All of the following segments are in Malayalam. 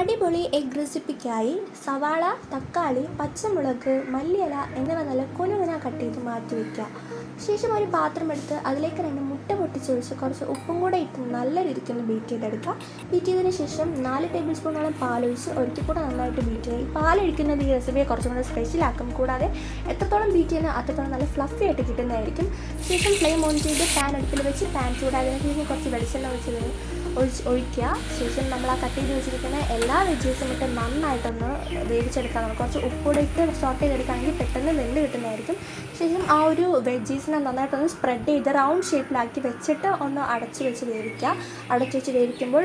അടിപൊളി എഗ് റെസിപ്പിക്കായി സവാള, തക്കാളി, പച്ചമുളക്, മല്ലിയില എന്നിവ നല്ല കുനുകുന കട്ട് ചെയ്ത് മാറ്റി വയ്ക്കുക. ശേഷം ഒരു പാത്രം എടുത്ത് അതിലേക്ക് 2 മുട്ട പൊട്ടിച്ചൊഴിച്ച് കുറച്ച് ഉപ്പും കൂടെ ഇട്ട് നല്ല രീതിക്കൊന്ന് ബീറ്റ് ചെയ്തെടുക്കുക. ബീറ്റ് ചെയ്തതിന് ശേഷം 4 ടേബിൾ സ്പൂണോളം പാലൊഴിച്ച് ഒരിക്കൽ കൂടെ നന്നായിട്ട് ബീറ്റ് ചെയ്യുക. ഈ പാലൊഴിക്കുന്നത് ഈ റെസിപ്പിയെ കുറച്ചും കൂടെ സ്പെഷ്യലാക്കും. കൂടാതെ എത്രത്തോളം ബീറ്റ് ചെയ്യുന്ന അത്രത്തോളം നല്ല ഫ്ലഫി ആയിട്ട് കിട്ടുന്നതായിരിക്കും. ശേഷം ഫ്ലെയിം ഓൺ ചെയ്ത് പാൻ അടുപ്പിൽ വെച്ച് പാൻ ചൂടായതിനു ശേഷം കുറച്ച് വെളിച്ചെണ്ണ ഒഴിക്കുക. ശേഷം നമ്മൾ ആ കട്ട് ചെയ്ത് വെച്ചിരിക്കുന്ന എല്ലാ വെജീസും ഇട്ട് നന്നായിട്ടൊന്ന് വേവിച്ചെടുക്കാം. കുറച്ച് ഉപ്പൂടെ ഇട്ട് സോട്ട് ചെയ്തെടുക്കുകയാണെങ്കിൽ പെട്ടെന്ന് വെന്ത് കിട്ടുന്നതായിരിക്കും. ശേഷം ആ ഒരു വെജീസിനെ നന്നായിട്ടൊന്ന് സ്പ്രെഡ് ചെയ്ത് റൗണ്ട് ഷേപ്പിലാക്കി വെച്ചിട്ട് ഒന്ന് അടച്ച് വെച്ച് വേവിക്കുക. അടച്ച് വെച്ച് വേവിക്കുമ്പോൾ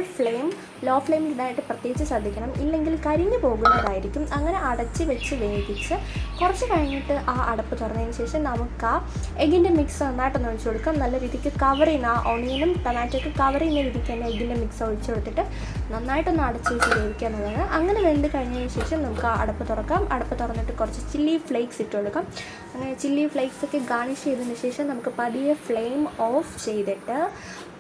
ലോ ഫ്ലെയിമിൽ ഇടാനായിട്ട് പ്രത്യേകിച്ച് ശ്രദ്ധിക്കണം, ഇല്ലെങ്കിൽ കരിഞ്ഞു പോകുന്നതായിരിക്കും. അങ്ങനെ അടച്ച് വെച്ച് വേവിച്ച് കുറച്ച് കഴിഞ്ഞിട്ട് ആ അടപ്പ് തുറന്നതിന് ശേഷം നമുക്ക് ആ എഗ്ഗിൻ്റെ മിക്സ് നന്നായിട്ടൊന്ന് ഒഴിച്ച് കൊടുക്കാം. നല്ല രീതിക്ക് കവർ ചെയ്യുന്ന ആ ഓണിയനും ടൊമാറ്റോയ്ക്ക് കവർ ചെയ്യുന്ന രീതിക്ക് തന്നെ എഗ്ഗിൻ്റെ മിക്സ് ഒഴിച്ച് കൊടുത്തിട്ട് നന്നായിട്ടൊന്ന് അടച്ച് വെച്ച് വേവിക്കുക എന്നുള്ളതാണ്. അങ്ങനെ വെന്ത് കഴിഞ്ഞതിന് ശേഷം നമുക്ക് ആ അടപ്പ് തുറക്കാം. അടപ്പ് തുറന്നിട്ട് കുറച്ച് ചില്ലി ഫ്ലേക്സ് ഇട്ട് കൊടുക്കാം. അങ്ങനെ ചില്ലി ഫ്ലേക്സൊക്കെ ഗാർണിഷ് ചെയ്തതിന് ശേഷം നമുക്ക് പതിയെ ഫ്ലെയിം ഓഫ് ചെയ്തിട്ട്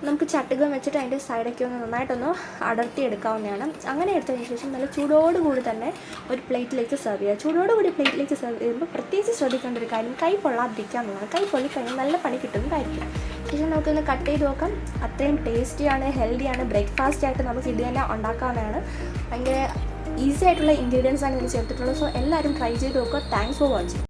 നമുക്ക് ചട്ടുകം വെച്ചിട്ട് അതിൻ്റെ സൈഡൊക്കെ ഒന്ന് നന്നായിട്ടൊന്ന് അടർത്തിയെടുക്കാവുന്നതാണ്. അങ്ങനെ എടുത്തതിന് ശേഷം നല്ല ചൂടോടുകൂടി തന്നെ ഒരു പ്ലേറ്റിലേക്ക് സെർവ് ചെയ്യുക. ചൂടോടുകൂടി പ്ലേറ്റിലേക്ക് സെർവ് ചെയ്യുമ്പോൾ പ്രത്യേകിച്ച് ശ്രദ്ധിക്കേണ്ട ഒരു കാര്യം കൈ പൊള്ളാതിരിക്കുക എന്നുള്ളതാണ്. കൈ പൊള്ളിക്കഴിഞ്ഞാൽ നല്ല പണി കിട്ടുന്നതായിരിക്കും. ശേഷം നമുക്കൊന്ന് കട്ട് ചെയ്ത് നോക്കാം. അത്രയും ടേസ്റ്റിയാണ്, ഹെൽത്തിയാണ്. ബ്രേക്ക്ഫാസ്റ്റ് ആയിട്ട് നമുക്ക് ഇത് തന്നെ ഉണ്ടാക്കാവുന്നതാണ്. ഭയങ്കര ഈസി ആയിട്ടുള്ള ഇൻഗ്രീഡിയൻസ് ആണ് ഇതിൽ ചേർത്തിട്ടുള്ളത്. സോ എല്ലാവരും ട്രൈ ചെയ്ത് നോക്കുക. Thanks for watching.